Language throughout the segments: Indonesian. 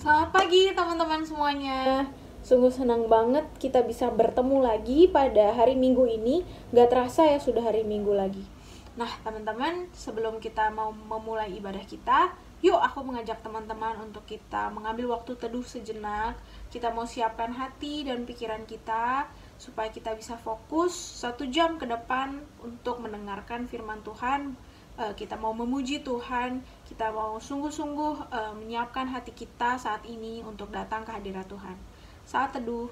Selamat pagi teman-teman semuanya. Sungguh senang banget kita bisa bertemu lagi pada hari Minggu ini. Gak terasa ya sudah hari Minggu lagi. Nah teman-teman, sebelum kita mau memulai ibadah kita, yuk aku mengajak teman-teman untuk kita mengambil waktu teduh sejenak. Kita mau siapkan hati dan pikiran kita supaya kita bisa fokus 1 jam ke depan untuk mendengarkan firman Tuhan. Kita mau memuji Tuhan, kita mau sungguh-sungguh menyiapkan hati kita saat ini untuk datang ke hadirat Tuhan. Saat teduh.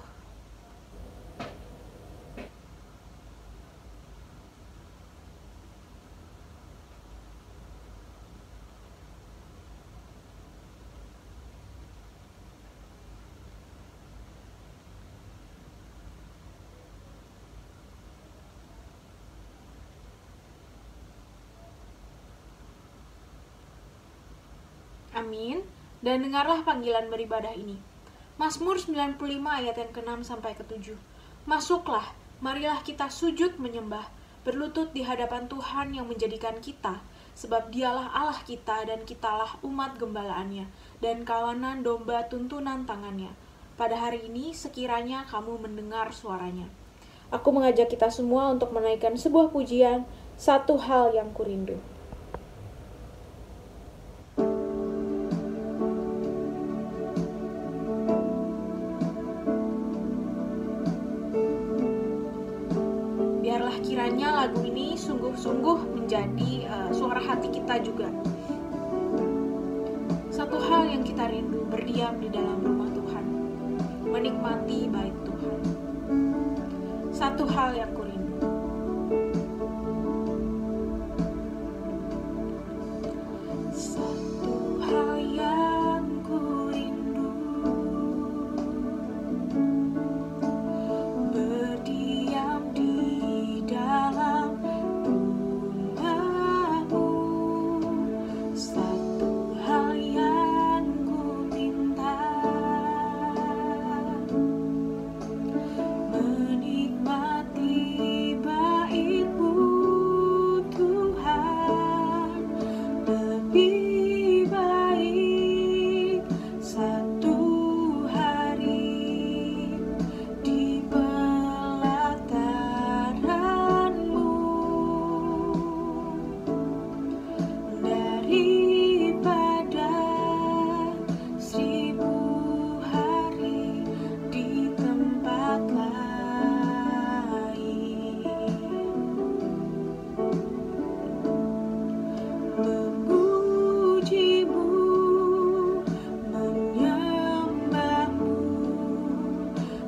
Amin. Dan dengarlah panggilan beribadah ini. Mazmur 95 ayat yang ke-6 sampai ke-7. Masuklah, marilah kita sujud menyembah, berlutut di hadapan Tuhan yang menjadikan kita, sebab dialah Allah kita dan kitalah umat gembalaannya, dan kawanan domba tuntunan tangannya. Pada hari ini sekiranya kamu mendengar suaranya. Aku mengajak kita semua untuk menaikkan sebuah pujian, satu hal yang kurindu. Biarlah kiranya lagu ini sungguh-sungguh menjadi suara hati kita juga. Satu hal yang kita rindu, berdiam di dalam rumah Tuhan, menikmati bait Tuhan. Satu hal yang kurindu. Satu hal yang kurindu, berdiam di dalam rumah-Mu. Satu hal yang ku minta, menikmati bait-Mu Tuhan, lebih baik satu hari di pelataran-Mu daripada 1000 hari di tempat lain. Memuji-Mu, menyembah-Mu,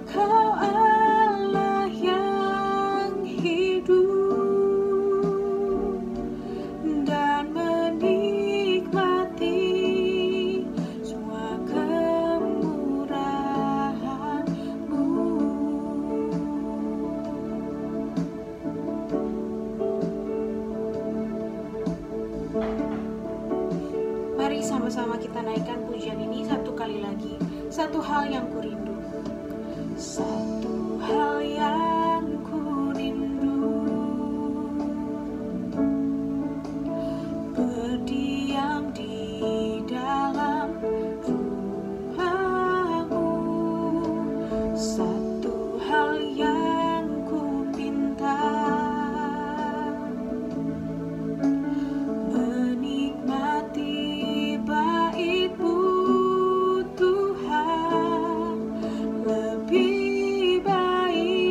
Kau Allah yang hidup, dan menikmati semua kemurahan-Mu. Mari sama-sama kita naikkan pujian ini satu kali lagi. Satu hal yang kurindu. Satu hal yang kurindu, berdiam di dalam rumah-Mu. Satu hal yang ku pinta, menikmati bait-Mu Tuhan, lebih baik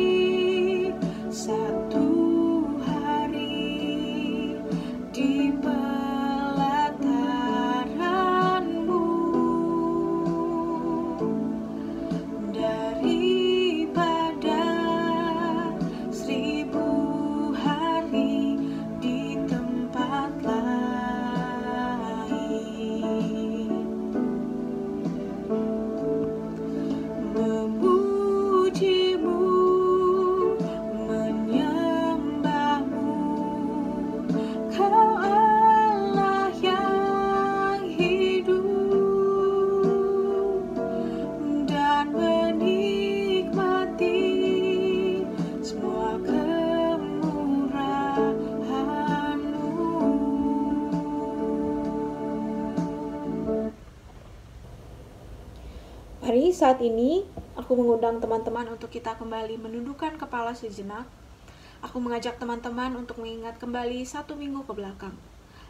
Mari saat ini aku mengundang teman-teman untuk kita kembali menundukkan kepala sejenak. Aku mengajak teman-teman untuk mengingat kembali 1 minggu ke belakang.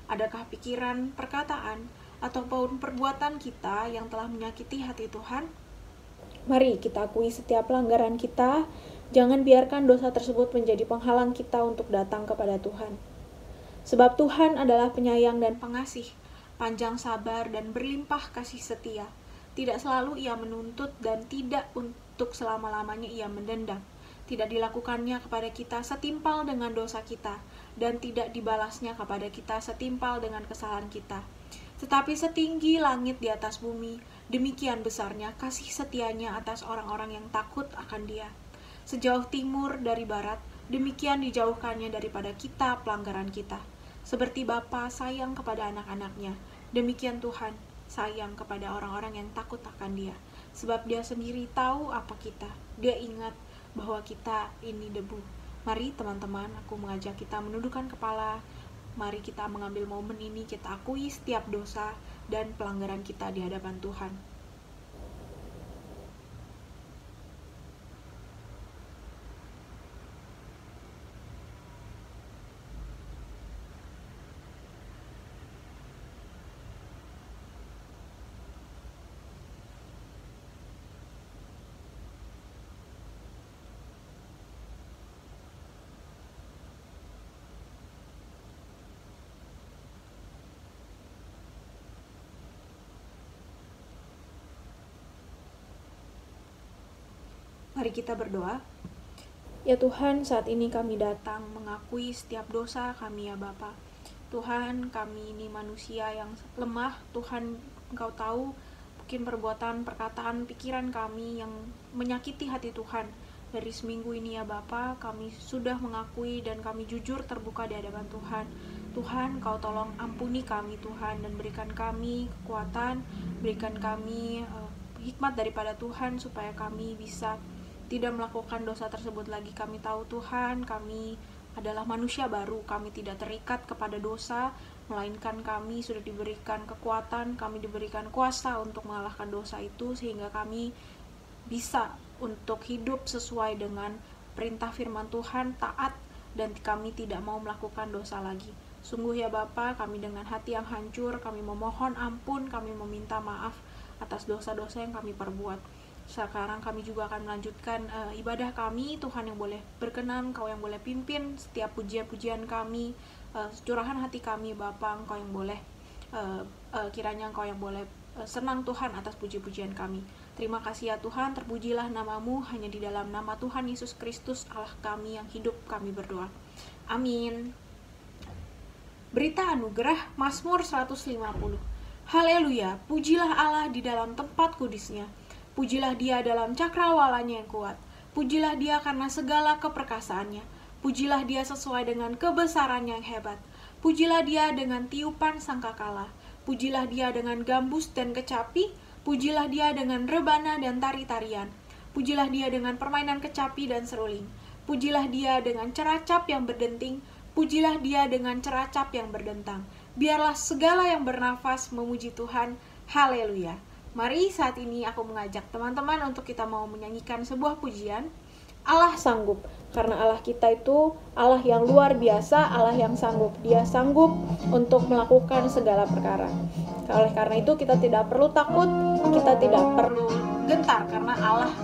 Adakah pikiran, perkataan, ataupun perbuatan kita yang telah menyakiti hati Tuhan? Mari kita akui setiap pelanggaran kita. Jangan biarkan dosa tersebut menjadi penghalang kita untuk datang kepada Tuhan. Sebab Tuhan adalah penyayang dan pengasih, panjang sabar dan berlimpah kasih setia. Tidak selalu Ia menuntut dan tidak untuk selama-lamanya Ia mendendam. Tidak dilakukannya kepada kita setimpal dengan dosa kita, dan tidak dibalasnya kepada kita setimpal dengan kesalahan kita. Tetapi setinggi langit di atas bumi, demikian besarnya kasih setianya atas orang-orang yang takut akan Dia. Sejauh timur dari barat, demikian dijauhkannya daripada kita pelanggaran kita. Seperti Bapa sayang kepada anak-anaknya, demikian Tuhan sayang kepada orang-orang yang takut akan Dia. Sebab Dia sendiri tahu apa kita. Dia ingat bahwa kita ini debu. Mari teman-teman, aku mengajak kita menundukkan kepala. Mari kita mengambil momen ini, kita akui setiap dosa dan pelanggaran kita di hadapan Tuhan. Mari kita berdoa. Ya Tuhan, saat ini kami datang mengakui setiap dosa kami ya Bapa. Tuhan, kami ini manusia yang lemah. Tuhan, Engkau tahu mungkin perbuatan, perkataan, pikiran kami yang menyakiti hati Tuhan. Dari seminggu ini ya Bapa, kami sudah mengakui dan kami jujur terbuka di hadapan Tuhan. Tuhan, Kau tolong ampuni kami Tuhan, dan berikan kami kekuatan, berikan kami hikmat daripada Tuhan supaya kami bisa tidak melakukan dosa tersebut lagi. Kami tahu Tuhan, kami adalah manusia baru, kami tidak terikat kepada dosa, melainkan kami sudah diberikan kekuatan, kami diberikan kuasa untuk mengalahkan dosa itu, sehingga kami bisa untuk hidup sesuai dengan perintah firman Tuhan, taat, dan kami tidak mau melakukan dosa lagi. Sungguh ya Bapa, kami dengan hati yang hancur, kami memohon ampun, kami meminta maaf atas dosa-dosa yang kami perbuat. Sekarang kami juga akan melanjutkan ibadah kami. Tuhan yang boleh berkenan, Kau yang boleh pimpin setiap pujian-pujian kami, curahan hati kami Bapa. Engkau yang boleh kiranya Engkau yang boleh senang Tuhan atas puji-pujian kami. Terima kasih ya Tuhan, terpujilah nama-Mu, hanya di dalam nama Tuhan Yesus Kristus Allah kami yang hidup kami berdoa. Amin. Berita anugerah Mazmur 150. Haleluya, pujilah Allah di dalam tempat kudusnya. Pujilah Dia dalam cakrawalanya yang kuat. Pujilah Dia karena segala keperkasaannya. Pujilah Dia sesuai dengan kebesarannya yang hebat. Pujilah Dia dengan tiupan sangkakala. Pujilah Dia dengan gambus dan kecapi. Pujilah Dia dengan rebana dan tari-tarian. Pujilah Dia dengan permainan kecapi dan seruling. Pujilah Dia dengan ceracap yang berdenting. Pujilah Dia dengan ceracap yang berdentang. Biarlah segala yang bernafas memuji Tuhan. Haleluya. Mari saat ini aku mengajak teman-teman untuk kita mau menyanyikan sebuah pujian. Allah sanggup, karena Allah kita itu Allah yang luar biasa, Allah yang sanggup. Dia sanggup untuk melakukan segala perkara. Oleh karena itu kita tidak perlu takut, kita tidak perlu gentar, karena Allah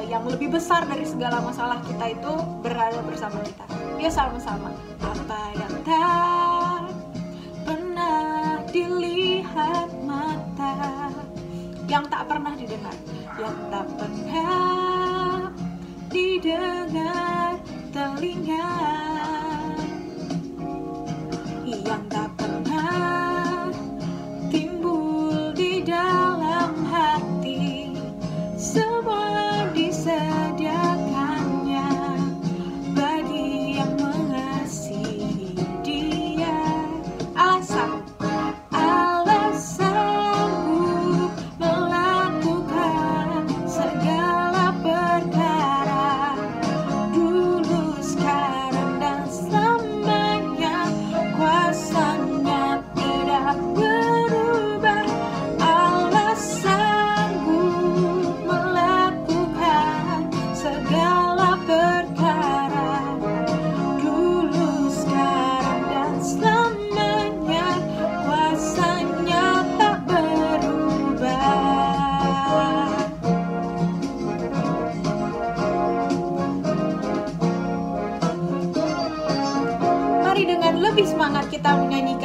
yang lebih besar dari segala masalah kita itu berada bersama kita. Dia sama-sama. Apa yang tak pernah dilihat mata, yang tak pernah didengar, yang tak pernah didengar telinga, yang tak pernah timbul di dalam hati, semua disediakannya bagi yang mengasihi Dia. Allah sanggup, Allah sanggup melakukan segala perkara, dulu, sekarang, dan selamanya. Kuasa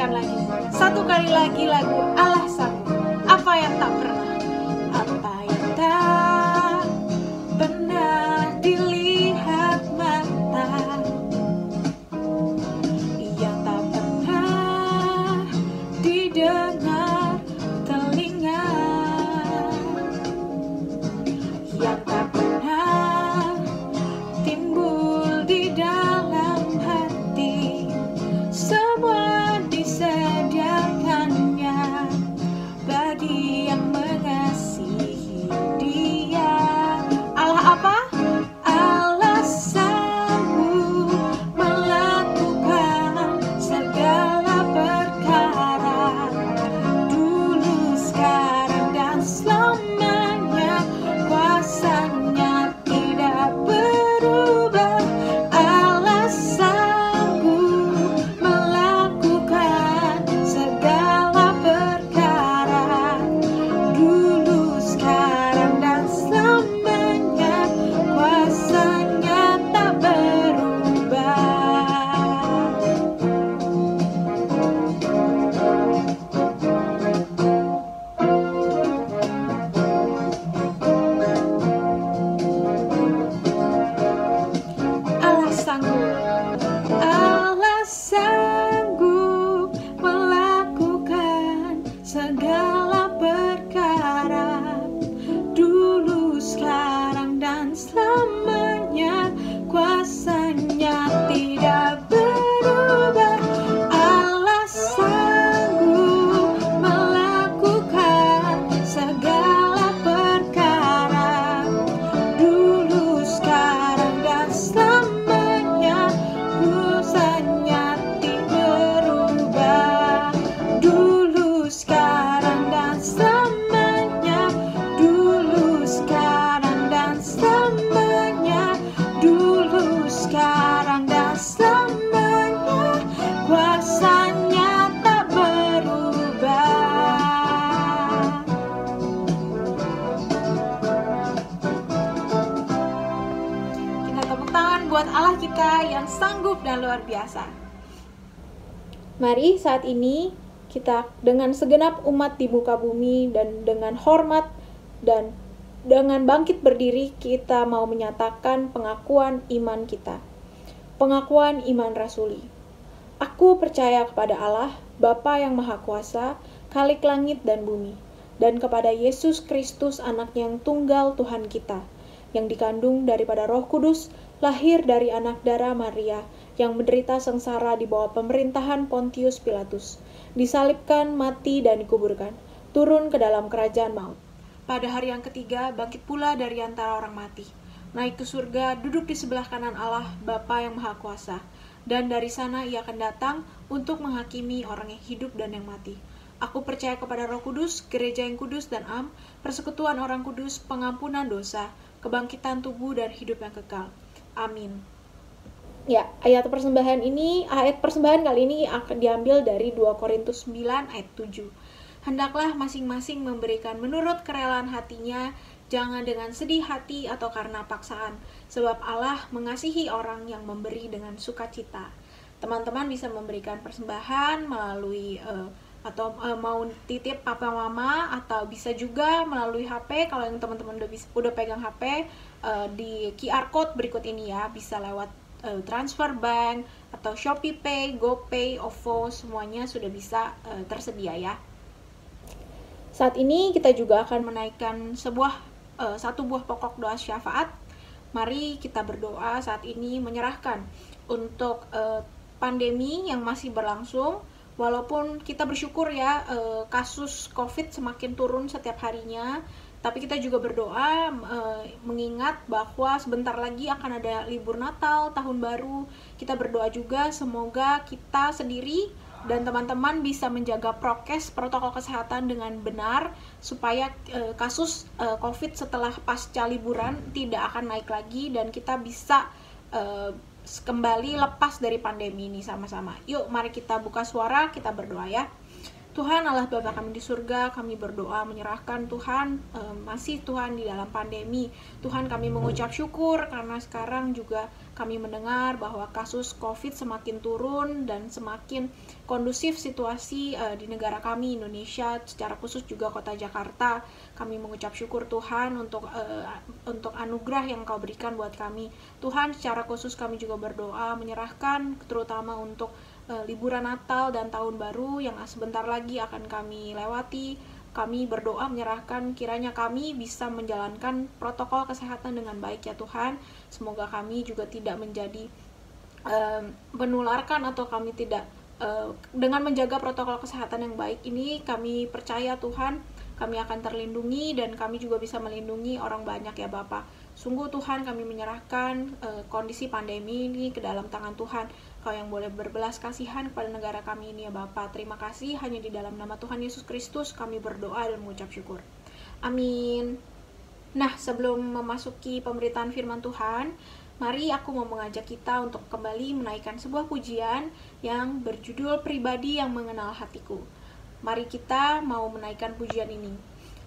dengarkan lagi. Satu kali lagi lagu Allah Sanggup. Apa yang tak pernah, apa yang tak pernah dilihat mata, yang tak pernah didengar telinga, yang tak pernah timbul di dalam hati, semua disediakannya bagi yang mengasihi Dia. Allah apa? Allah sanggup melakukan segala perkara, dulu, sekarang, dan selamanya. Kuasanya tidak berubah. Allah sanggup melakukan segala perkara, dulu, sekarang, dan selamanya. Kuasanya tak berubah. Allah sanggup, Allah sanggup melakukan segala perkara, dulu, sekarang, dan selamanya. Kuasanya tidak berubah. Allah sanggup melakukan segala perkara, dulu, sekarang, dan selamanya. Kuasanya tidak berubah. Dulu, sekarang, dan selamanya. Dulu, sekarang, dan selamanya. Dulu, sekarang, dan selamanya. Kuasanya tak berubah. Kita tepuk tangan buat Allah kita yang sanggup dan luar biasa. Mari saat ini kita dengan segenap umat di muka bumi dan dengan hormat dan dengan bangkit berdiri, kita mau menyatakan pengakuan iman kita. Pengakuan iman rasuli. Aku percaya kepada Allah, Bapa yang Maha Kuasa, Khalik langit dan bumi, dan kepada Yesus Kristus, Anaknya yang tunggal Tuhan kita, yang dikandung daripada Roh Kudus, lahir dari anak darah Maria, yang menderita sengsara di bawah pemerintahan Pontius Pilatus, disalibkan, mati, dan dikuburkan, turun ke dalam kerajaan maut. Pada hari yang ketiga, bangkit pula dari antara orang mati, naik ke surga, duduk di sebelah kanan Allah, Bapa yang Maha Kuasa, dan dari sana Ia akan datang untuk menghakimi orang yang hidup dan yang mati. Aku percaya kepada Roh Kudus, gereja yang kudus dan am, persekutuan orang kudus, pengampunan dosa, kebangkitan tubuh dan hidup yang kekal. Amin. Ya, ayat persembahan kali ini akan diambil dari 2 Korintus 9 ayat 7. Hendaklah masing-masing memberikan menurut kerelaan hatinya, jangan dengan sedih hati atau karena paksaan, sebab Allah mengasihi orang yang memberi dengan sukacita. Teman-teman bisa memberikan persembahan melalui mau titip papa mama, atau bisa juga melalui HP. Kalau yang teman-teman udah pegang HP, di QR code berikut ini ya, bisa lewat transfer bank atau Shopee Pay, GoPay, OVO, semuanya sudah bisa tersedia ya. Saat ini kita juga akan menaikkan satu buah pokok doa syafaat. Mari kita berdoa saat ini menyerahkan untuk pandemi yang masih berlangsung. Walaupun kita bersyukur ya, kasus COVID semakin turun setiap harinya, tapi kita juga berdoa mengingat bahwa sebentar lagi akan ada libur Natal, Tahun Baru. Kita berdoa juga semoga kita sendiri dan teman-teman bisa menjaga prokes, protokol kesehatan dengan benar, supaya kasus COVID setelah pasca liburan tidak akan naik lagi dan kita bisa kembali lepas dari pandemi ini sama-sama. Yuk, mari kita buka suara, kita berdoa ya. Tuhan Allah Bapa kami di surga, kami berdoa menyerahkan Tuhan, masih Tuhan di dalam pandemi. Tuhan kami mengucap syukur karena sekarang juga kami mendengar bahwa kasus COVID semakin turun dan semakin kondusif situasi di negara kami Indonesia, secara khusus juga kota Jakarta. Kami mengucap syukur Tuhan untuk anugerah yang Kau berikan buat kami. Tuhan, secara khusus kami juga berdoa menyerahkan terutama untuk liburan Natal dan Tahun Baru yang sebentar lagi akan kami lewati. Kami berdoa menyerahkan kiranya kami bisa menjalankan protokol kesehatan dengan baik ya Tuhan. Semoga kami juga tidak menjadi menularkan atau kami tidak dengan menjaga protokol kesehatan yang baik ini, kami percaya Tuhan kami akan terlindungi dan kami juga bisa melindungi orang banyak ya Bapa. Sungguh Tuhan kami menyerahkan kondisi pandemi ini ke dalam tangan Tuhan. Kau yang boleh berbelas kasihan kepada negara kami ini ya Bapa. Terima kasih, hanya di dalam nama Tuhan Yesus Kristus kami berdoa dan mengucap syukur. Amin. Nah, sebelum memasuki pemberitaan firman Tuhan, mari aku mau mengajak kita untuk kembali menaikkan sebuah pujian yang berjudul Pribadi yang Mengenal Hatiku. Mari kita mau menaikkan pujian ini.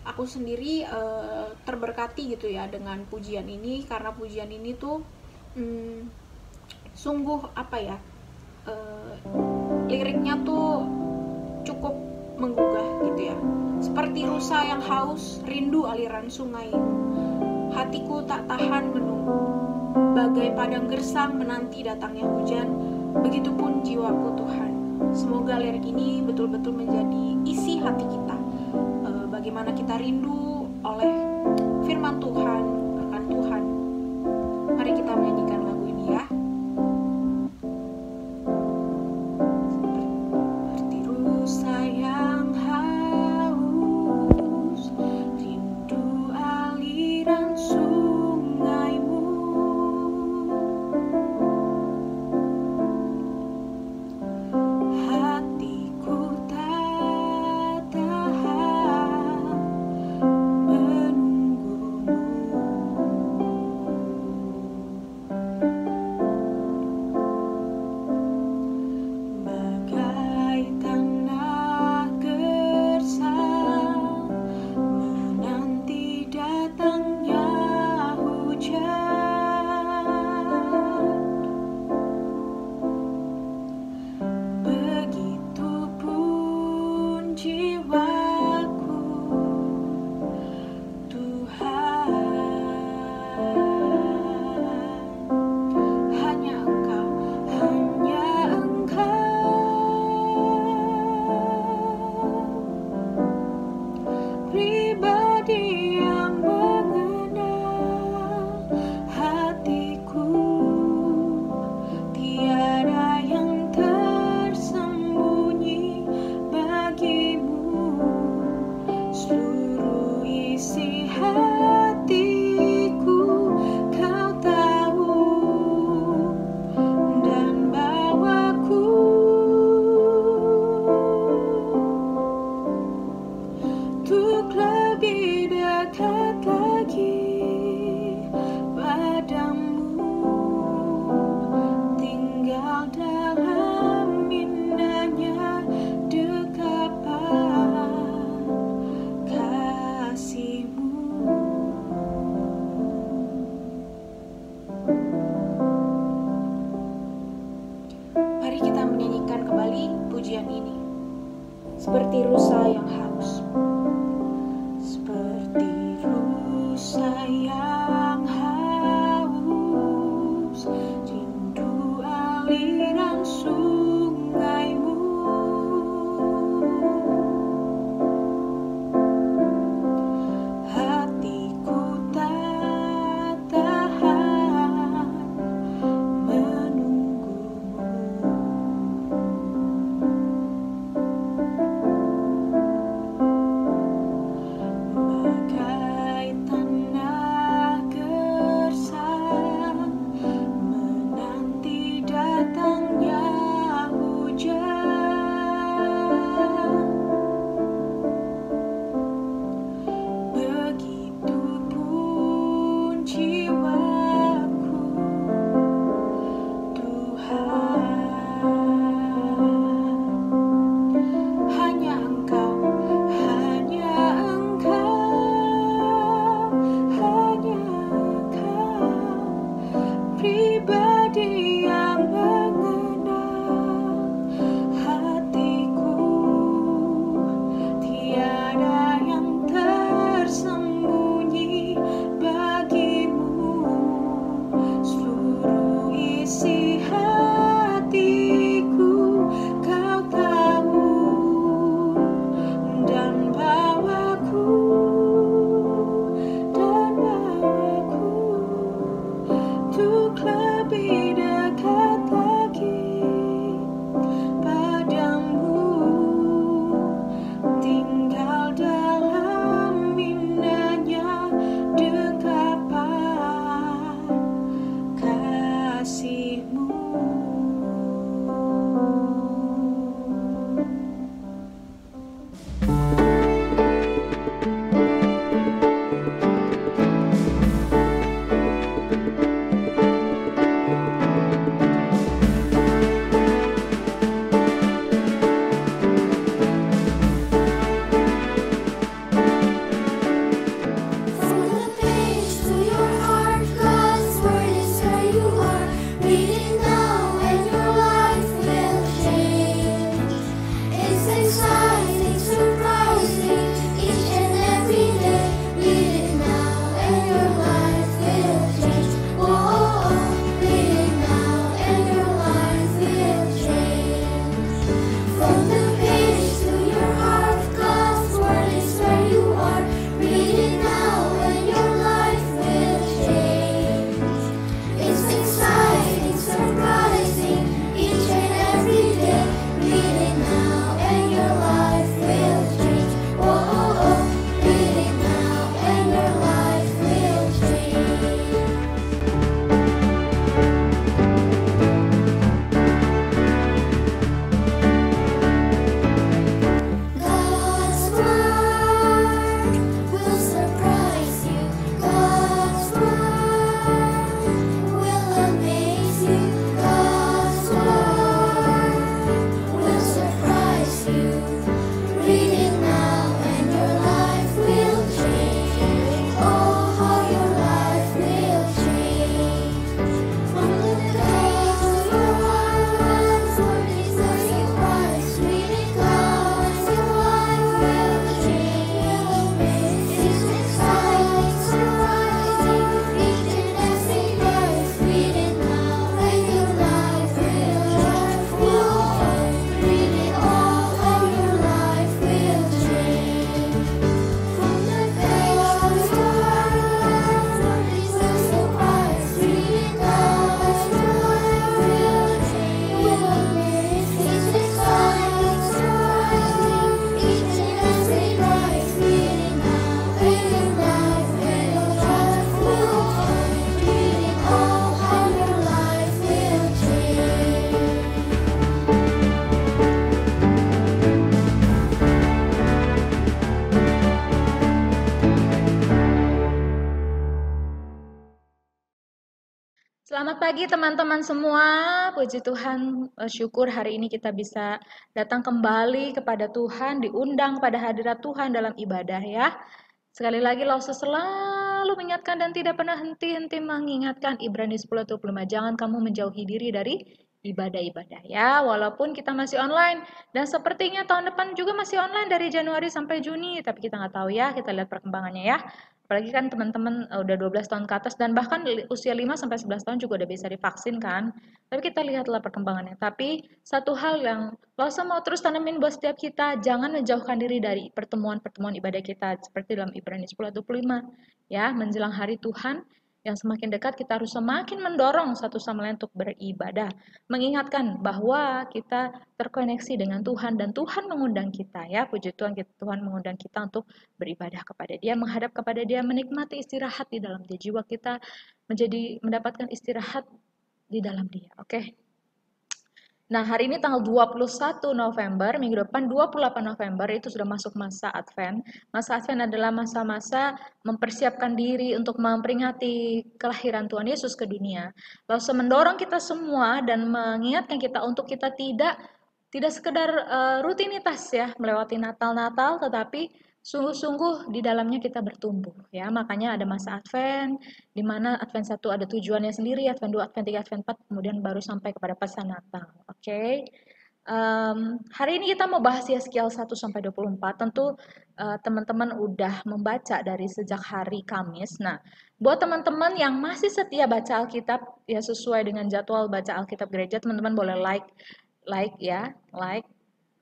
Aku sendiri terberkati gitu ya dengan pujian ini, karena pujian ini tuh sungguh liriknya tuh cukup menggugah gitu ya. Seperti rusa yang haus, rindu aliran sungai. Hatiku tak tahan menunggu. Bagai padang gersang menanti datangnya hujan, begitupun jiwaku Tuhan. Semoga lirik ini betul-betul menjadi isi hati kita. Bagaimana kita rindu oleh firman Tuhan, akan Tuhan. Mari kita menyanyikan lagu ini ya. Seperti rusa yang haus, rindu aliran sungaimu. Hatiku tak tahan menunggu. Selamat pagi teman-teman semua. Puji Tuhan, syukur hari ini kita bisa datang kembali kepada Tuhan, diundang pada hadirat Tuhan dalam ibadah ya. Sekali lagi Lause selalu mengingatkan dan tidak pernah henti-henti mengingatkan Ibrani 10:25. Jangan kamu menjauhi diri dari ibadah-ibadah ya. Walaupun kita masih online dan sepertinya tahun depan juga masih online dari Januari sampai Juni, tapi kita nggak tahu ya, kita lihat perkembangannya ya. Apalagi kan teman-teman udah 12 tahun ke atas dan bahkan usia 5 sampai 11 tahun juga udah bisa divaksin kan. Tapi kita lihatlah perkembangannya. Tapi satu hal yang Lause mau terus tanemin buat setiap kita, jangan menjauhkan diri dari pertemuan-pertemuan ibadah kita seperti dalam Ibrani 10:25 ya, menjelang hari Tuhan yang semakin dekat kita harus semakin mendorong satu sama lain untuk beribadah, mengingatkan bahwa kita terkoneksi dengan Tuhan dan Tuhan mengundang kita ya, puji Tuhan, Tuhan mengundang kita untuk beribadah kepada Dia, menghadap kepada Dia, menikmati istirahat di dalam Dia, jiwa kita menjadi mendapatkan istirahat di dalam Dia. Oke. Nah, hari ini tanggal 21 November, minggu depan 28 November itu sudah masuk masa Advent. Masa Advent adalah masa-masa mempersiapkan diri untuk memperingati kelahiran Tuhan Yesus ke dunia. Lalu mendorong kita semua dan mengingatkan kita untuk kita tidak sekedar rutinitas ya melewati Natal-Natal, tetapi sungguh-sungguh di dalamnya kita bertumbuh ya. Makanya ada masa Advent, di mana Advent 1 ada tujuannya sendiri, Advent 2, Advent 3, Advent 4, kemudian baru sampai kepada pesan Natal. Oke. Hari ini kita mau bahas Yeskiel 1 sampai 24. Tentu teman-teman udah membaca dari sejak hari Kamis. Nah, buat teman-teman yang masih setia baca Alkitab ya sesuai dengan jadwal baca Alkitab gereja, teman-teman boleh like ya, like.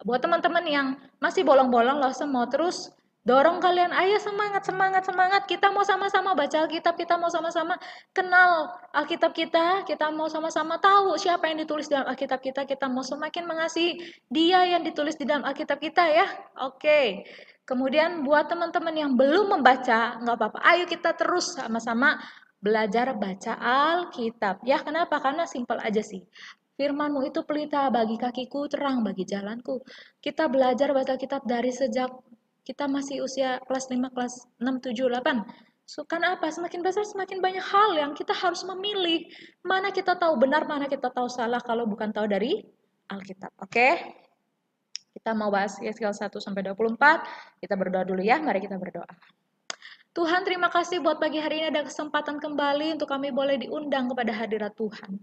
Buat teman-teman yang masih bolong-bolong, loh mau terus dorong kalian, ayo semangat, semangat, semangat. Kita mau sama-sama baca Alkitab, kita mau sama-sama kenal Alkitab kita mau sama-sama tahu siapa yang ditulis dalam Alkitab kita mau semakin mengasihi Dia yang ditulis di dalam Alkitab kita ya. Oke. Kemudian buat teman-teman yang belum membaca, nggak apa-apa. Ayo kita terus sama-sama belajar baca Alkitab. Ya, kenapa? Karena simpel aja sih. Firman-Mu itu pelita bagi kakiku, terang bagi jalanku. Kita belajar baca kitab dari sejak kita masih usia kelas 5, kelas 6, 7, 8. So, kan apa? Semakin besar semakin banyak hal yang kita harus memilih. Mana kita tahu benar, mana kita tahu salah kalau bukan tahu dari Alkitab. Oke? Kita mau bahas Yeskiel 1 sampai 24. Kita berdoa dulu ya. Mari kita berdoa. Tuhan, terima kasih buat pagi hari ini ada kesempatan kembali untuk kami boleh diundang kepada hadirat Tuhan.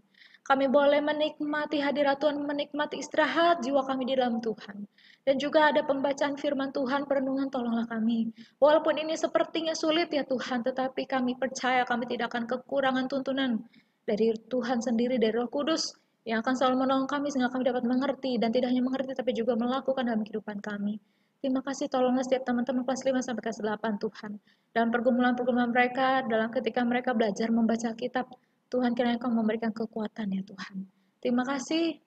Kami boleh menikmati hadirat Tuhan, menikmati istirahat jiwa kami di dalam Tuhan. Dan juga ada pembacaan firman Tuhan, perenungan, tolonglah kami. Walaupun ini sepertinya sulit ya Tuhan, tetapi kami percaya kami tidak akan kekurangan tuntunan dari Tuhan sendiri, dari Roh Kudus, yang akan selalu menolong kami sehingga kami dapat mengerti, dan tidak hanya mengerti tapi juga melakukan dalam kehidupan kami. Terima kasih, tolonglah setiap teman-teman kelas 5 sampai kelas 8 Tuhan. Dalam pergumulan-pergumulan mereka, dalam ketika mereka belajar membaca kitab, Tuhan kiranya Engkau memberikan kekuatan ya Tuhan. Terima kasih.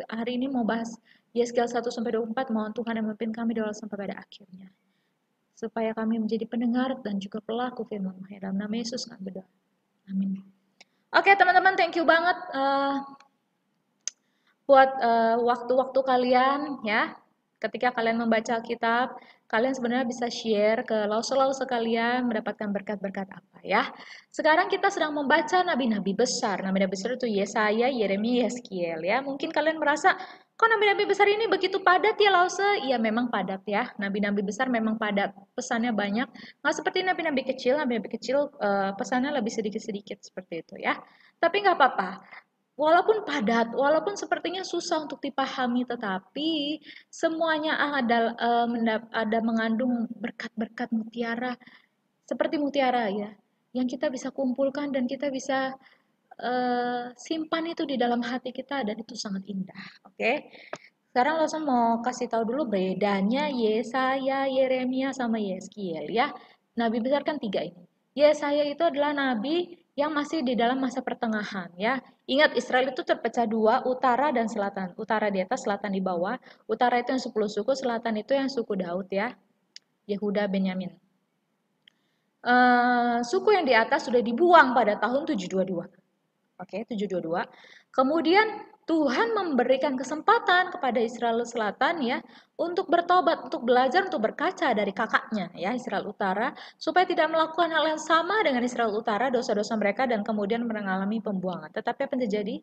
Hari ini mau bahas Yeskiel 1 sampai 24, mohon Tuhan yang memimpin kami dari awal sampai pada akhirnya. Supaya kami menjadi pendengar dan juga pelaku firman-Mu. Dalam nama Yesus kami berdoa. Amin. Oke teman-teman, thank you banget buat waktu-waktu kalian ya. Ketika kalian membaca Alkitab, kalian sebenarnya bisa share ke lause-lause kalian mendapatkan berkat-berkat apa ya. Sekarang kita sedang membaca nabi-nabi besar. Nabi-nabi besar itu Yesaya, Yeremia, Yeskiel ya. Mungkin kalian merasa, kok nabi-nabi besar ini begitu padat ya lause? Iya memang padat ya. Nabi-nabi besar memang padat. Pesannya banyak. Nggak seperti nabi-nabi kecil. Nabi-nabi kecil pesannya lebih sedikit-sedikit seperti itu ya. Tapi nggak apa-apa. Walaupun padat, walaupun sepertinya susah untuk dipahami, tetapi semuanya ada mengandung berkat-berkat mutiara, seperti mutiara ya, yang kita bisa kumpulkan dan kita bisa simpan itu di dalam hati kita dan itu sangat indah. Oke, sekarang langsung mau kasih tahu dulu bedanya Yesaya, Yeremia sama Yeskiel ya. Nabi besar kan tiga ini. Yesaya itu adalah nabi yang masih di dalam masa pertengahan ya. Ingat Israel itu terpecah dua, utara dan selatan. Utara di atas, selatan di bawah. Utara itu yang 10 suku, selatan itu yang suku Daud ya. Yehuda, Benyamin. Suku yang di atas sudah dibuang pada tahun 722. Oke, 722. Kemudian Tuhan memberikan kesempatan kepada Israel Selatan ya untuk bertobat, untuk belajar, untuk berkaca dari kakaknya ya Israel Utara supaya tidak melakukan hal yang sama dengan Israel Utara, dosa-dosa mereka dan kemudian mengalami pembuangan. Tetapi apa yang terjadi?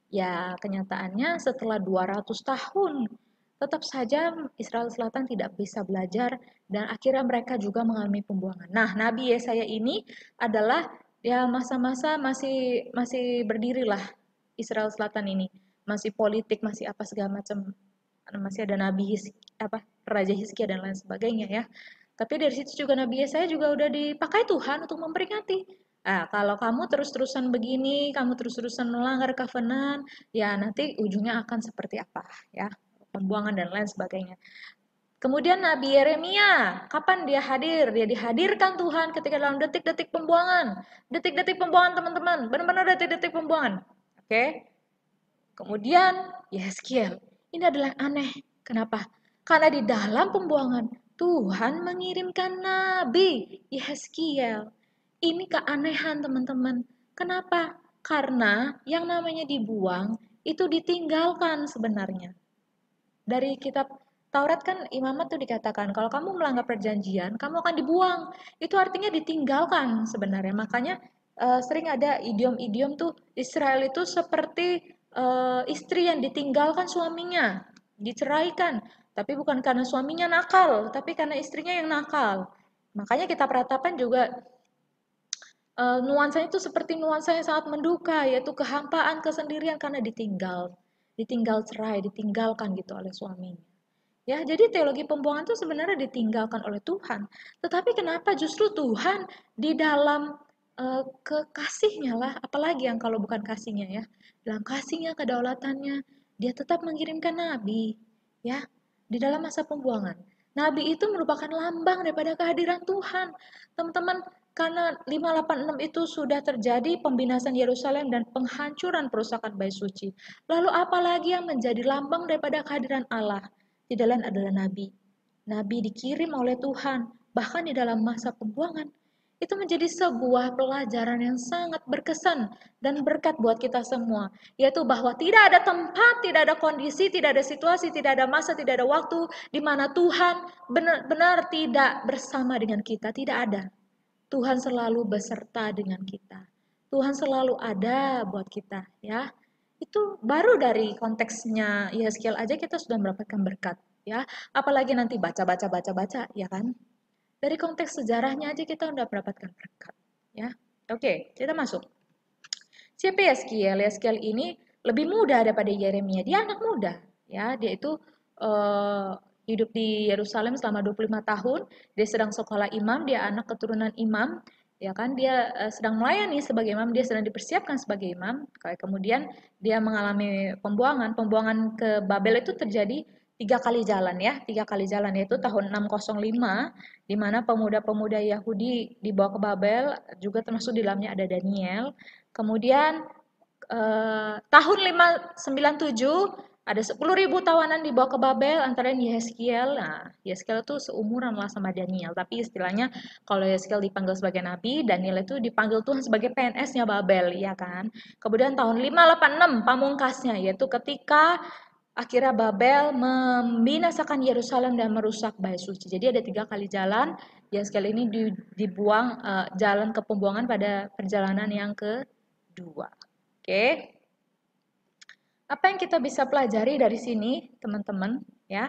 Ya, kenyataannya setelah 200 tahun tetap saja Israel Selatan tidak bisa belajar dan akhirnya mereka juga mengalami pembuangan. Nah, Nabi Yesaya ini adalah ya masa-masa masih masih berdirilah Israel Selatan ini, masih politik, masih apa segala macam, masih ada Nabi Raja Hizkia dan lain sebagainya ya. Tapi dari situ juga Nabi Yesaya juga udah dipakai Tuhan untuk memperingati. Nah, kalau kamu terus-terusan begini, kamu terus-terusan melanggar covenant, ya nanti ujungnya akan seperti apa ya, pembuangan dan lain sebagainya. Kemudian Nabi Yeremia, kapan dia hadir? Dia dihadirkan Tuhan ketika dalam detik-detik pembuangan. Detik-detik pembuangan teman-teman, benar-benar detik-detik pembuangan. Oke. Kemudian Yeskiel. Ini adalah aneh. Kenapa? Karena di dalam pembuangan Tuhan mengirimkan Nabi Yeskiel. Ini keanehan teman-teman. Kenapa? Karena yang namanya dibuang itu ditinggalkan sebenarnya. Dari kitab Taurat kan imamat tuh dikatakan kalau kamu melanggar perjanjian, kamu akan dibuang. Itu artinya ditinggalkan sebenarnya. Makanya sering ada idiom-idiom tuh Israel itu seperti istri yang ditinggalkan suaminya, diceraikan. Tapi bukan karena suaminya nakal, tapi karena istrinya yang nakal. Makanya kita peratapan juga nuansanya itu seperti nuansa yang sangat menduka, yaitu kehampaan, kesendirian karena ditinggal cerai, ditinggalkan gitu oleh suaminya. Ya, jadi teologi pembuangan itu sebenarnya ditinggalkan oleh Tuhan. Tetapi kenapa justru Tuhan di dalam kekasihnya lah, apalagi yang kalau bukan kasihnya ya, dalam kasihnya, kedaulatannya, dia tetap mengirimkan nabi, ya, di dalam masa pembuangan. Nabi itu merupakan lambang daripada kehadiran Tuhan. Teman-teman, karena 586 itu sudah terjadi pembinasan Yerusalem dan penghancuran perusakan bait suci. Lalu apalagi yang menjadi lambang daripada kehadiran Allah? Tidak lain adalah nabi. Nabi dikirim oleh Tuhan, bahkan di dalam masa pembuangan. Itu menjadi sebuah pelajaran yang sangat berkesan dan berkat buat kita semua. Yaitu bahwa tidak ada tempat, tidak ada kondisi, tidak ada situasi, tidak ada masa, tidak ada waktu di mana Tuhan benar-benar tidak bersama dengan kita. Tidak ada. Tuhan selalu beserta dengan kita. Tuhan selalu ada buat kita ya. Itu baru dari konteksnya Yeskiel aja kita sudah mendapatkan berkat ya. Apalagi nanti baca ya kan. Dari konteks sejarahnya aja kita udah mendapatkan berkat ya. Oke, kita masuk. Siapa Yeskiel? Yeskiel ini lebih muda daripada Yeremia. Dia anak muda ya. Dia itu hidup di Yerusalem selama 25 tahun. Dia sedang sekolah imam, dia anak keturunan imam. Ya kan, dia sedang melayani sebagai imam, dia sedang dipersiapkan sebagai imam. Kemudian dia mengalami pembuangan. Pembuangan ke Babel itu terjadi 3 kali jalan ya, 3 kali jalan, yaitu tahun 605 di mana pemuda-pemuda Yahudi dibawa ke Babel, juga termasuk di dalamnya ada Daniel. Kemudian tahun 597 ada 10.000 tawanan dibawa ke Babel antara Yeskiel. Nah, Yeskiel itu seumuran lah sama Daniel. Tapi istilahnya kalau Yeskiel dipanggil sebagai nabi, Daniel itu dipanggil Tuhan sebagai PNS-nya Babel, ya kan? Kemudian tahun 586 pamungkasnya, yaitu ketika akhirnya Babel membinasakan Yerusalem dan merusak bait suci. Jadi ada 3 kali jalan. Yeskiel ini dibuang jalan ke pembuangan pada perjalanan yang kedua. Oke. Apa yang kita bisa pelajari dari sini, teman-teman, ya?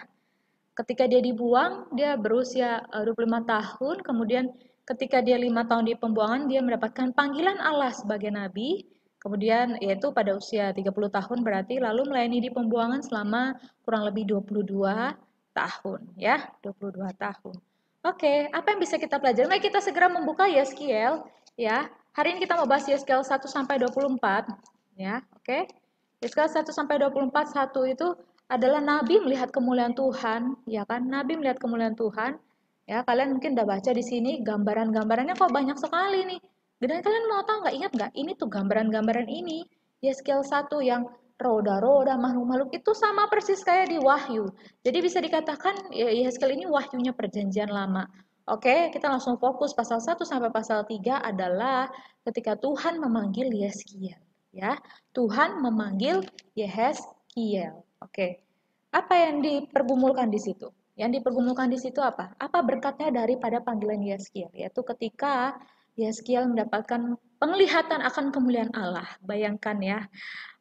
Ketika dia dibuang, dia berusia 25 tahun, kemudian ketika dia 5 tahun di pembuangan, dia mendapatkan panggilan Allah sebagai nabi, kemudian yaitu pada usia 30 tahun berarti, lalu melayani di pembuangan selama kurang lebih 22 tahun, ya, 22 tahun. Oke, apa yang bisa kita pelajari? Mari kita segera membuka Yeskiel, ya. Hari ini kita mau bahas Yeskiel 1 sampai 24, ya, oke. Yeskiel 1 sampai 24, 1 itu adalah nabi melihat kemuliaan Tuhan, ya kan? Nabi melihat kemuliaan Tuhan. Ya, kalian mungkin udah baca di sini gambaran-gambarannya kok banyak sekali nih. Dan kalian mau tahu nggak? Ingat nggak? Ini tuh gambaran-gambaran ini. Yeskiel 1 yang roda-roda, makhluk-makhluk itu sama persis kayak di Wahyu. Jadi bisa dikatakan Yeskiel ini wahyunya perjanjian lama. Oke, kita langsung fokus pasal 1 sampai pasal 3 adalah ketika Tuhan memanggil Yeskiel. Ya, Tuhan memanggil Yehezkiel. Oke. Apa yang dipergumulkan di situ? Yang dipergumulkan di situ apa? Apa berkatnya daripada panggilan Yehezkiel? Yaitu ketika Yehezkiel mendapatkan penglihatan akan kemuliaan Allah. Bayangkan ya,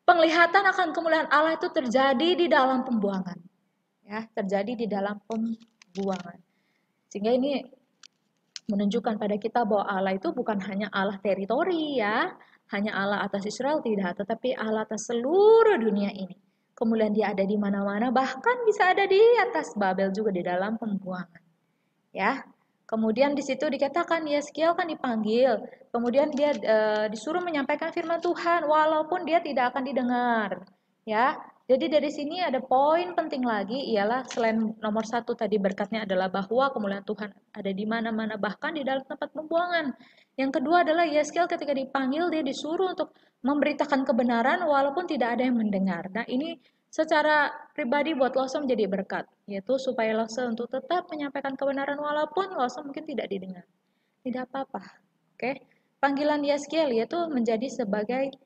penglihatan akan kemuliaan Allah itu terjadi di dalam pembuangan. Ya, terjadi di dalam pembuangan. Sehingga ini menunjukkan pada kita bahwa Allah itu bukan hanya Allah teritori ya, hanya Allah atas Israel tidak, tetapi Allah atas seluruh dunia ini. Kemudian dia ada di mana-mana, bahkan bisa ada di atas Babel juga di dalam pembuangan. Ya. Kemudian di situ dikatakan Yeskiel kan dipanggil, kemudian dia disuruh menyampaikan firman Tuhan walaupun dia tidak akan didengar. Ya. Jadi dari sini ada poin penting lagi ialah selain nomor satu tadi berkatnya adalah bahwa kemuliaan Tuhan ada di mana-mana bahkan di dalam tempat pembuangan. Yang kedua adalah Yeskiel ketika dipanggil dia disuruh untuk memberitakan kebenaran walaupun tidak ada yang mendengar. Nah ini secara pribadi buat Lose menjadi berkat, yaitu supaya Lose untuk tetap menyampaikan kebenaran walaupun Lose mungkin tidak didengar. Tidak apa-apa. Oke. Panggilan Yeskiel yaitu menjadi sebagai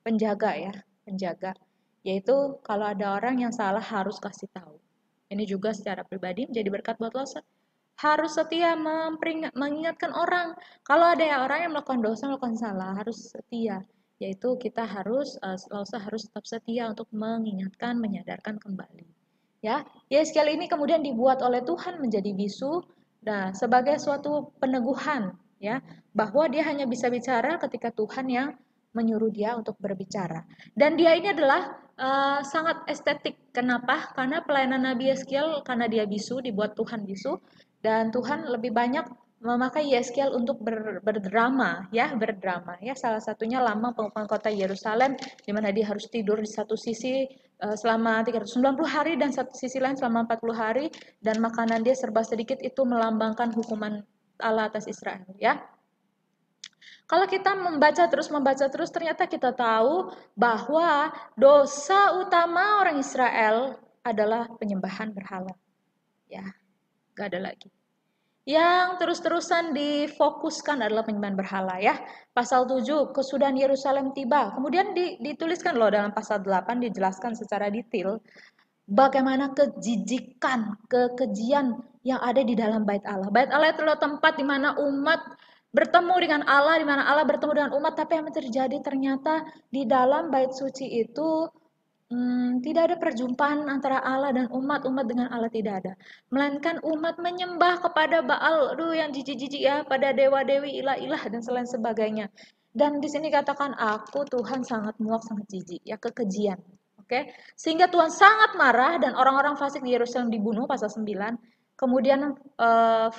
penjaga ya, penjaga. Yaitu kalau ada orang yang salah harus kasih tahu. Ini juga secara pribadi menjadi berkat buat Lose. Harus setia mengingatkan orang. Kalau ada orang yang melakukan dosa, melakukan salah, harus setia. Yaitu kita harus, Lose harus tetap setia untuk mengingatkan, menyadarkan kembali. Ya, Yeskiel ini kemudian dibuat oleh Tuhan menjadi bisu, nah sebagai suatu peneguhan, ya, bahwa dia hanya bisa bicara ketika Tuhan yang menyuruh dia untuk berbicara. Dan dia ini adalah sangat estetik. Kenapa? Karena pelayanan Nabi Yeskiel, karena dia bisu, dibuat Tuhan bisu, dan Tuhan lebih banyak memakai Yeskiel untuk berdrama ya, berdrama ya. Salah satunya lambang pengukuhan kota Yerusalem di mana dia harus tidur di satu sisi selama 390 hari dan satu sisi lain selama 40 hari dan makanan dia serba sedikit, itu melambangkan hukuman Allah atas Israel ya. Kalau kita membaca terus ternyata kita tahu bahwa dosa utama orang Israel adalah penyembahan berhala. Ya, gak ada lagi. Yang terus-terusan difokuskan adalah penyembahan berhala ya. Pasal 7, kesudahan Yerusalem tiba. Kemudian dituliskan loh dalam pasal 8 dijelaskan secara detail bagaimana kejijikan, kekejian yang ada di dalam bait Allah. Bait Allah itu adalah tempat di mana umat bertemu dengan Allah, di mana Allah bertemu dengan umat, tapi yang terjadi ternyata di dalam bait suci itu tidak ada perjumpaan antara Allah dan umat dengan Allah tidak ada. Melainkan umat menyembah kepada Baal, aduh yang jijik-jijik ya, pada dewa-dewi, ilah-ilah dan selain sebagainya. Dan di sini katakan aku Tuhan sangat muak, sangat jijik, ya kekejian. Oke, sehingga Tuhan sangat marah dan orang-orang fasik di Yerusalem dibunuh pasal 9. Kemudian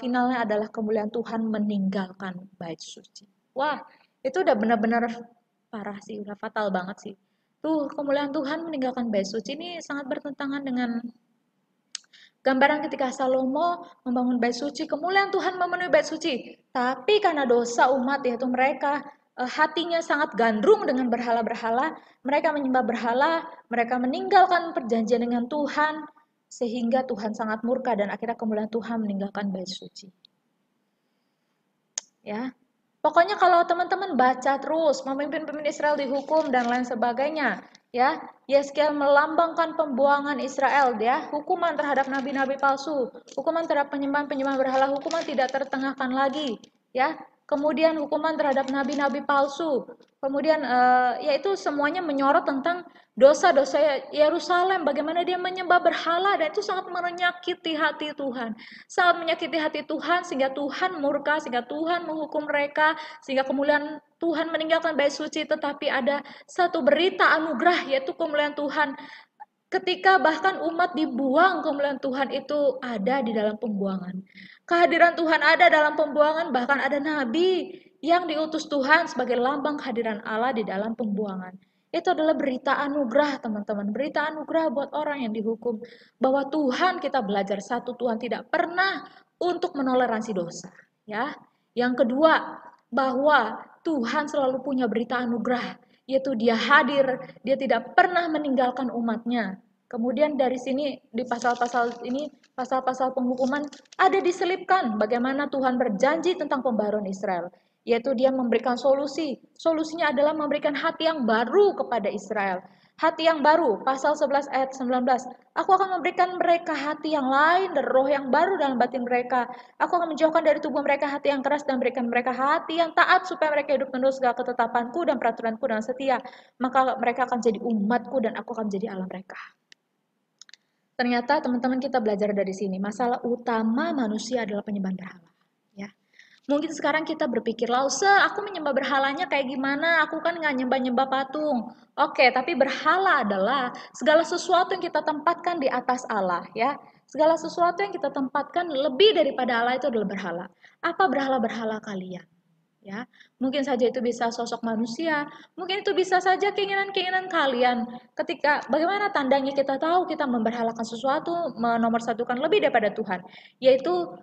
finalnya adalah kemuliaan Tuhan meninggalkan bait suci. Wah, itu udah benar-benar parah sih, udah fatal banget sih. Tuh, kemuliaan Tuhan meninggalkan bait suci ini sangat bertentangan dengan gambaran ketika Salomo membangun bait suci, kemuliaan Tuhan memenuhi bait suci. Tapi karena dosa umat yaitu mereka hatinya sangat gandrung dengan berhala-berhala, mereka menyembah berhala, mereka meninggalkan perjanjian dengan Tuhan sehingga Tuhan sangat murka dan akhirnya kemuliaan Tuhan meninggalkan bait suci. Ya. Pokoknya kalau teman-teman baca terus pemimpin-pemimpin Israel dihukum dan lain sebagainya, ya, Yeskiel melambangkan pembuangan Israel, ya, hukuman terhadap nabi-nabi palsu, hukuman terhadap penyembahan-penyembahan berhala, hukuman tidak tertengahkan lagi, ya. Kemudian hukuman terhadap nabi-nabi palsu. Kemudian yaitu semuanya menyorot tentang dosa-dosa Yerusalem, bagaimana dia menyembah berhala dan itu sangat menyakiti hati Tuhan. Sangat menyakiti hati Tuhan sehingga Tuhan murka, sehingga Tuhan menghukum mereka, sehingga kemuliaan Tuhan meninggalkan bait suci, tetapi ada satu berita anugerah yaitu kemuliaan Tuhan. Ketika bahkan umat dibuang, kemuliaan Tuhan itu ada di dalam pembuangan. Kehadiran Tuhan ada dalam pembuangan, bahkan ada nabi yang diutus Tuhan sebagai lambang kehadiran Allah di dalam pembuangan. Itu adalah berita anugerah, teman-teman. Berita anugerah buat orang yang dihukum. Bahwa Tuhan, kita belajar satu, Tuhan tidak pernah untuk menoleransi dosa. Ya. Yang kedua, bahwa Tuhan selalu punya berita anugerah, yaitu dia hadir, dia tidak pernah meninggalkan umatnya. Kemudian dari sini di pasal-pasal ini, pasal-pasal penghukuman ada diselipkan bagaimana Tuhan berjanji tentang pembaruan Israel. yaitu dia memberikan solusi. Solusinya adalah memberikan hati yang baru kepada Israel. Hati yang baru, pasal 11 ayat 19. Aku akan memberikan mereka hati yang lain dan roh yang baru dalam batin mereka. Aku akan menjauhkan dari tubuh mereka hati yang keras dan berikan mereka hati yang taat supaya mereka hidup menurut segala ketetapanku dan peraturanku dengan setia. Maka mereka akan jadi umatku dan aku akan menjadi Allah mereka. Ternyata teman-teman kita belajar dari sini, masalah utama manusia adalah penyembahan berhala. Ya. Mungkin sekarang kita berpikir, Lause, aku menyembah berhalanya kayak gimana? Aku kan nggak nyembah-nyembah patung. Oke, tapi berhala adalah segala sesuatu yang kita tempatkan di atas Allah, ya. Segala sesuatu yang kita tempatkan lebih daripada Allah itu adalah berhala. Apa berhala-berhala kalian? Ya, mungkin saja itu bisa sosok manusia, mungkin itu bisa saja keinginan-keinginan kalian. Ketika bagaimana tandanya kita tahu kita memberhalakan sesuatu, menomorsatukan lebih daripada Tuhan, yaitu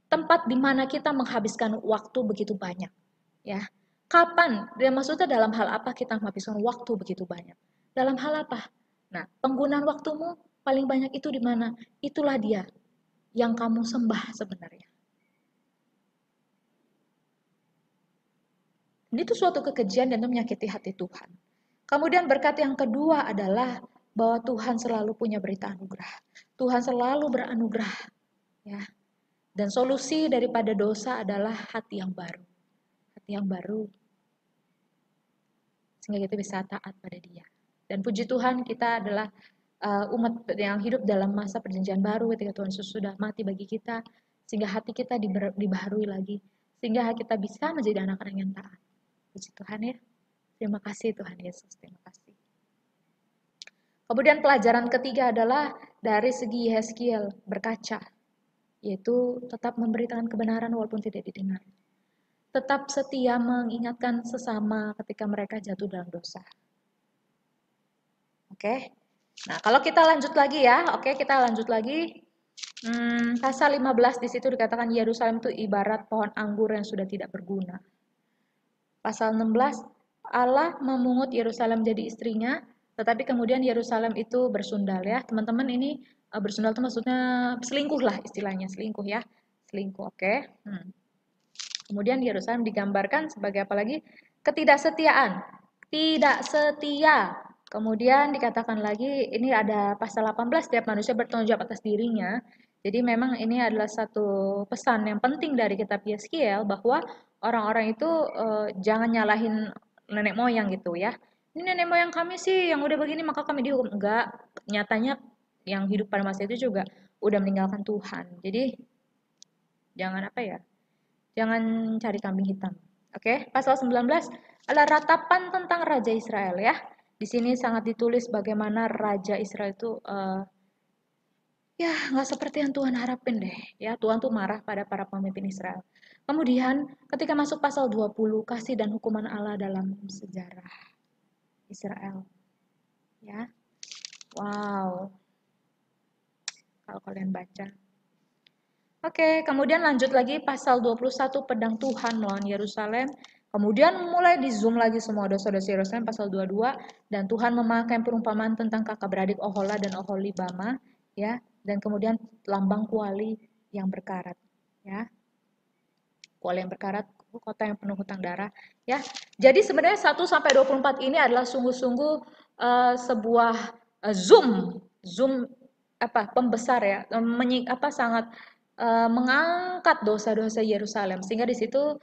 tempat di mana kita menghabiskan waktu begitu banyak. Ya, kapan? Dan maksudnya dalam hal apa kita menghabiskan waktu begitu banyak? Dalam hal apa? Nah, penggunaan waktumu paling banyak itu di mana? Itulah dia yang kamu sembah sebenarnya. Ini tuh suatu kekejian dan itu menyakiti hati Tuhan. Kemudian berkat yang kedua adalah bahwa Tuhan selalu punya berita anugerah. Tuhan selalu beranugerah, ya. Dan solusi daripada dosa adalah hati yang baru. Hati yang baru. Sehingga kita bisa taat pada Dia. Dan puji Tuhan kita adalah umat yang hidup dalam masa perjanjian baru ketika Tuhan Yesus sudah mati bagi kita. Sehingga hati kita dibaharui lagi. Sehingga kita bisa menjadi anak-anak yang taat. Puji Tuhan ya. Terima kasih Tuhan Yesus. Terima kasih. Kemudian pelajaran ketiga adalah dari segi Yeskiel berkaca. Yaitu tetap memberitakan kebenaran walaupun tidak didengar. Tetap setia mengingatkan sesama ketika mereka jatuh dalam dosa. Oke. Nah, kalau kita lanjut lagi ya. Oke, kita lanjut lagi. Pasal 15 di situ dikatakan Yerusalem itu ibarat pohon anggur yang sudah tidak berguna. Pasal 16, Allah memungut Yerusalem jadi istrinya, tetapi kemudian Yerusalem itu bersundal ya. Teman-teman ini bersundal itu maksudnya selingkuh lah istilahnya, selingkuh ya. Selingkuh, oke. Kemudian Yerusalem digambarkan sebagai apa lagi? Ketidaksetiaan. Tidak setia. Kemudian dikatakan lagi, ini ada pasal 18, setiap manusia bertanggung jawab atas dirinya. Jadi memang ini adalah satu pesan yang penting dari kitab Yeskiel bahwa orang-orang itu jangan nyalahin nenek moyang gitu ya. Ini nenek moyang kami sih yang udah begini maka kami dihukum. Enggak, nyatanya yang hidup pada masa itu juga udah meninggalkan Tuhan. Jadi jangan apa ya? Jangan cari kambing hitam. Oke, pasal 19 adalah ratapan tentang Raja Israel ya. Di sini sangat ditulis bagaimana Raja Israel itu ya nggak seperti yang Tuhan harapin deh. Ya, Tuhan tuh marah pada para pemimpin Israel. Kemudian ketika masuk pasal 20, kasih dan hukuman Allah dalam sejarah Israel. Ya. Wow. Kalau kalian baca. Oke, kemudian lanjut lagi pasal 21 pedang Tuhan melawan Yerusalem. Kemudian mulai di zoom lagi semua dosa-dosa Yerusalem pasal 22 dan Tuhan memakai perumpamaan tentang kakak beradik Ohola dan Oholibama ya, dan kemudian lambang kuali yang berkarat ya. Kuali yang berkarat, kota yang penuh hutang darah ya. Jadi sebenarnya 1 sampai 24 ini adalah sungguh-sungguh sebuah zoom pembesar ya, sangat mengangkat dosa-dosa Yerusalem sehingga di situ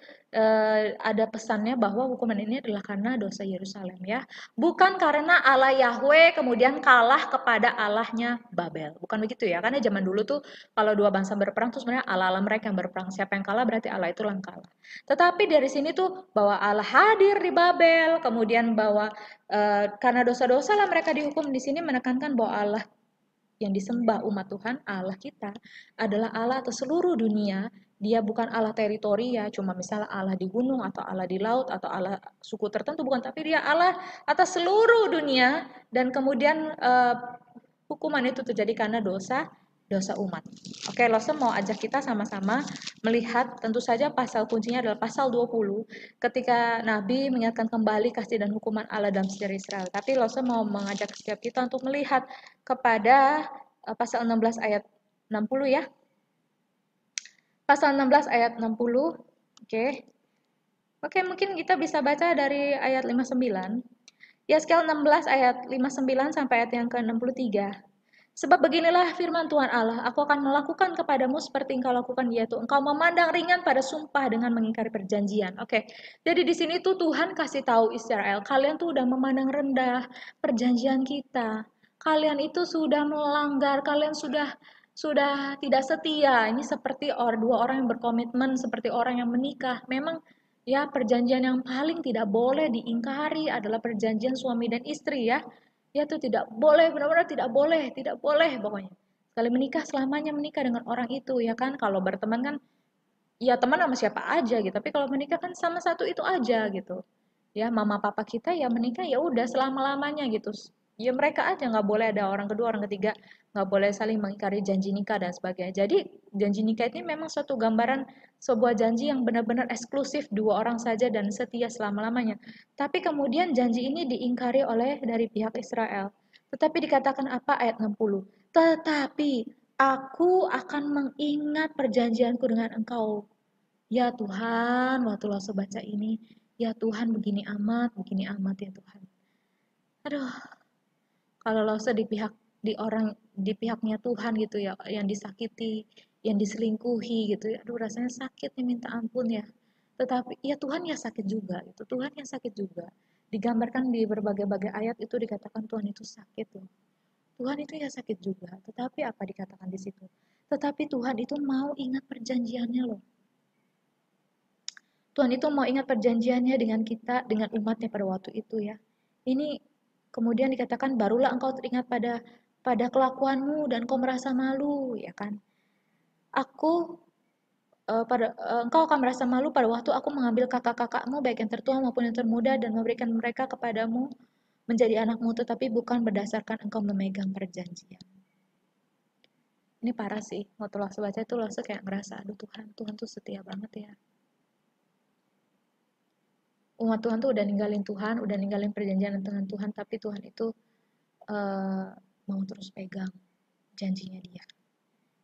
ada pesannya bahwa hukuman ini adalah karena dosa Yerusalem ya, bukan karena Allah Yahweh kemudian kalah kepada Allahnya Babel, bukan begitu ya, karena zaman dulu tuh kalau dua bangsa berperang tuh sebenarnya Allah mereka yang berperang, siapa yang kalah berarti Allah itu yang kalah. Tetapi dari sini tuh bahwa Allah hadir di Babel, kemudian bahwa karena dosa-dosa lah mereka dihukum, di sini menekankan bahwa Allah yang disembah umat Tuhan, Allah kita adalah Allah atas seluruh dunia. Dia bukan Allah teritori ya, cuma misalnya Allah di gunung atau Allah di laut atau Allah suku tertentu, bukan, tapi dia Allah atas seluruh dunia. Dan kemudian hukuman itu terjadi karena dosa umat. Oke, Lawson mau ajak kita sama-sama melihat, tentu saja pasal kuncinya adalah pasal 20 ketika Nabi mengingatkan kembali kasih dan hukuman Allah dalam sejarah Israel. Tapi Lawson mau mengajak setiap kita untuk melihat kepada pasal 16 ayat 60 ya. Pasal 16 ayat 60. Oke. Oke, mungkin kita bisa baca dari ayat 59. Yeskel 16 ayat 59 sampai ayat yang ke-63. Sebab beginilah firman Tuhan Allah, aku akan melakukan kepadamu seperti engkau lakukan, yaitu engkau memandang ringan pada sumpah dengan mengingkari perjanjian. Oke, jadi di sini tuh Tuhan kasih tahu Israel, kalian tuh udah memandang rendah perjanjian kita. Kalian itu sudah melanggar, kalian sudah tidak setia. Ini seperti dua orang yang berkomitmen, seperti orang yang menikah. Memang ya perjanjian yang paling tidak boleh diingkari adalah perjanjian suami dan istri ya. Ya tuh tidak boleh, benar-benar tidak boleh pokoknya. Sekali menikah selamanya menikah dengan orang itu ya kan. Kalau berteman kan ya teman sama siapa aja gitu. Tapi kalau menikah kan sama satu itu aja gitu. Ya mama papa kita ya menikah ya udah selama-lamanya gitu. Ya mereka aja nggak boleh ada orang kedua, orang ketiga, nggak boleh saling mengingkari janji nikah dan sebagainya. Jadi janji nikah ini memang suatu gambaran sebuah janji yang benar-benar eksklusif dua orang saja dan setia selama-lamanya. Tapi kemudian janji ini diingkari oleh dari pihak Israel. Tetapi dikatakan apa ayat 60? Tetapi aku akan mengingat perjanjianku dengan engkau. Ya Tuhan, waktu lo sebaca ini, ya Tuhan begini amat ya Tuhan. Aduh, kalau lo di pihak di pihaknya Tuhan gitu ya, yang disakiti, yang diselingkuhi gitu ya, aduh rasanya sakit nih minta ampun ya. Tetapi ya Tuhan ya sakit juga itu, Tuhan yang sakit juga. Digambarkan di berbagai-bagai ayat itu dikatakan Tuhan itu sakit loh. Tuhan itu ya sakit juga, tetapi apa dikatakan di situ? Tetapi Tuhan itu mau ingat perjanjiannya loh. Tuhan itu mau ingat perjanjiannya dengan kita, dengan umatnya pada waktu itu ya. Ini kemudian dikatakan barulah engkau teringat pada kelakuanmu dan kau merasa malu, ya kan? Aku engkau akan merasa malu pada waktu aku mengambil kakak-kakakmu baik yang tertua maupun yang termuda dan memberikan mereka kepadamu menjadi anakmu, tetapi bukan berdasarkan engkau memegang perjanjian. Ini parah sih, waktu lo baca itu lo kayak ngerasa, aduh Tuhan, Tuhan tuh setia banget ya. Umat Tuhan tuh udah ninggalin Tuhan, udah ninggalin perjanjian dengan Tuhan, tapi Tuhan itu mau terus pegang janjinya Dia.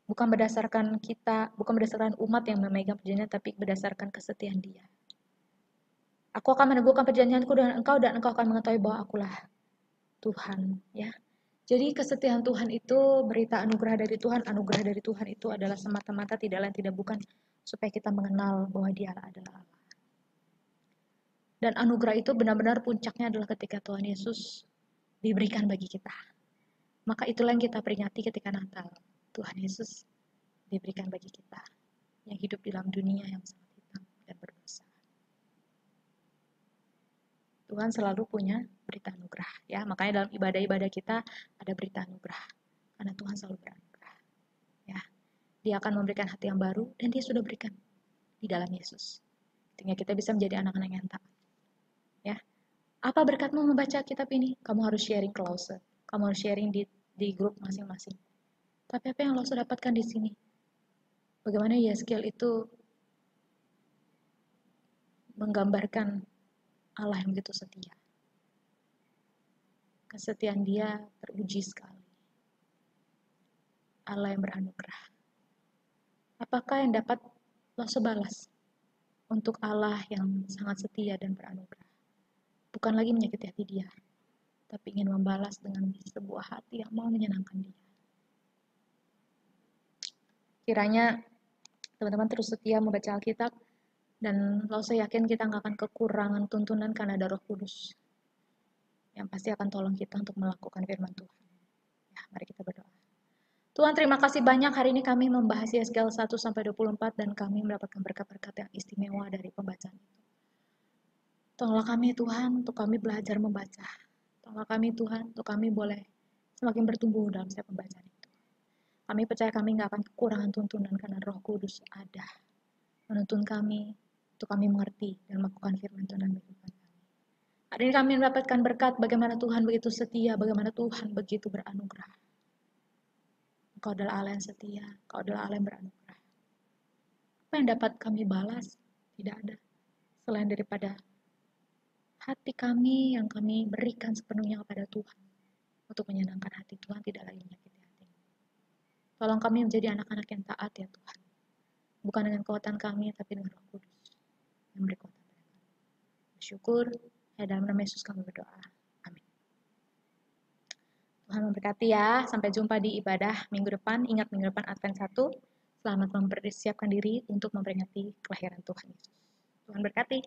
Bukan berdasarkan kita, bukan berdasarkan umat yang memegang perjanjian, tapi berdasarkan kesetiaan Dia. Aku akan meneguhkan perjanjianku dengan engkau dan engkau akan mengetahui bahwa akulah Tuhan, ya. Jadi kesetiaan Tuhan itu berita anugerah dari Tuhan itu adalah semata-mata tidak lain tidak bukan supaya kita mengenal bahwa Dia adalah Allah. Dan anugerah itu benar-benar puncaknya adalah ketika Tuhan Yesus diberikan bagi kita. Maka itulah yang kita peringati ketika Natal. Tuhan Yesus diberikan bagi kita yang hidup di dalam dunia yang sangat hitam dan berdosa. Tuhan selalu punya berita anugerah ya. Makanya dalam ibadah-ibadah kita ada berita anugerah. Karena Tuhan selalu beranugerah. Ya. Dia akan memberikan hati yang baru dan Dia sudah berikan di dalam Yesus. Sehingga kita bisa menjadi anak-anak yang taat. Ya. Apa berkatmu membaca kitab ini? Kamu harus sharing closet. Kamu harus sharing di grup masing-masing. Tapi apa yang lo sudah dapatkan di sini? Bagaimana Yeskiel itu menggambarkan Allah yang begitu setia. Kesetiaan Dia teruji sekali. Allah yang beranugerah. Apakah yang dapat lo sebalas untuk Allah yang sangat setia dan beranugerah? Bukan lagi menyakiti hati Dia, tapi ingin membalas dengan sebuah hati yang mau menyenangkan Dia. Kiranya teman-teman terus setia membaca Alkitab, dan saya yakin kita nggak akan kekurangan tuntunan karena ada Roh Kudus yang pasti akan tolong kita untuk melakukan firman Tuhan. Ya, mari kita berdoa. Tuhan, terima kasih banyak hari ini kami membahas Yeskel 1-24 dan kami mendapatkan berkat-berkat yang istimewa dari pembacaan itu. Tolonglah kami Tuhan untuk kami belajar membaca. Tolonglah kami Tuhan untuk kami boleh semakin bertumbuh dalam setiap pembacaan itu. Kami percaya kami nggak akan kekurangan tuntunan karena Roh Kudus ada menuntun kami untuk kami mengerti dan melakukan firman Tuhan dalam kehidupan kami. Hari ini kami mendapatkan berkat bagaimana Tuhan begitu setia, bagaimana Tuhan begitu beranugerah. Engkau adalah Allah yang setia, Engkau adalah Allah yang beranugerah. Apa yang dapat kami balas? Tidak ada. Selain daripada hati kami yang kami berikan sepenuhnya kepada Tuhan. Untuk menyenangkan hati Tuhan, tidak lagi menyakiti hati. Tolong kami menjadi anak-anak yang taat ya Tuhan. Bukan dengan kekuatan kami, tapi dengan Roh Kudus yang beri kuasa. bersyukur. Ya, dalam nama Yesus kami berdoa. Amin. Tuhan memberkati ya. Sampai jumpa di ibadah minggu depan. Ingat minggu depan Advent 1. Selamat mempersiapkan diri untuk memperingati kelahiran Tuhan Yesus. Tuhan berkati.